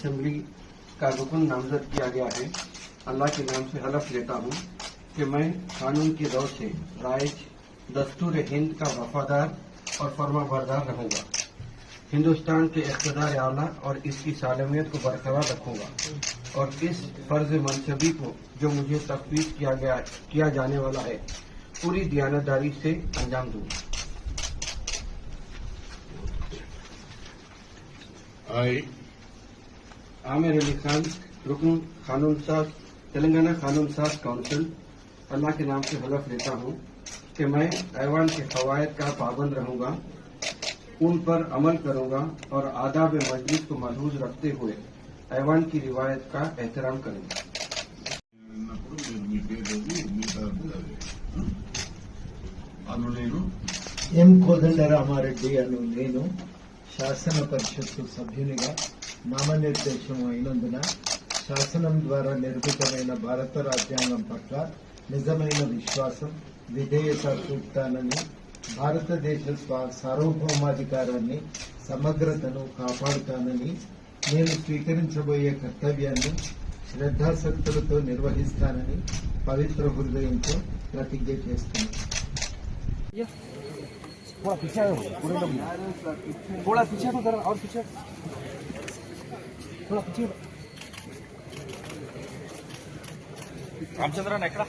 Assembly का रुकन नामजद किया गया है। अल्लाह के नाम से हलफ लेता हूँ कि मैं कानून की दौर से राइज दस्तूर हिंद का वफादार और फर्माबरदार रहूंगा, हिंदुस्तान के इक़्तिदार आला और इसकी सालमियत को बरकरार रखूंगा और इस फर्ज मनसबी को जो मुझे तफवीज़ किया जाने वाला है पूरी दियानतदारी से अंजाम दूंगा। आमिर अली खान, रुकन कानून साज, तेलंगाना कानून साज काउंसिल। अल्लाह के नाम से हलफ लेता हूँ कि मैं ऐवान के क़वायद का पाबंद रहूंगा, उन पर अमल करूंगा और आदाब मजलिस को महफूज रखते हुए ऐवान की रिवायत का एहतराम करूंगा। ఎం కోదండరామారెడ్డి అను నేను శాసన పరిషత్తు సభ్యునిగా నామనిర్దేశం అయినందున శాసనం ద్వారా నిర్మితమైన భారత రాజ్యాంగం పట్ల నిజమైన విశ్వాసం, విధేయత చూపుతానని, భారతదేశ సార్వభౌమాధికారాన్ని, సమగ్రతను కాపాడుతానని, నేను స్వీకరించబోయే కర్తవ్యాన్ని శ్రద్ధాశక్తులతో నిర్వహిస్తానని పవిత్ర హృదయంతో ప్రతిజ్ఞ చేస్తున్నాను. थोड़ा पीछे आओ, थोड़ा पीछे तो जरा और पीछे, थोड़ा पीछे। रामचंद्रन ఎక్కడ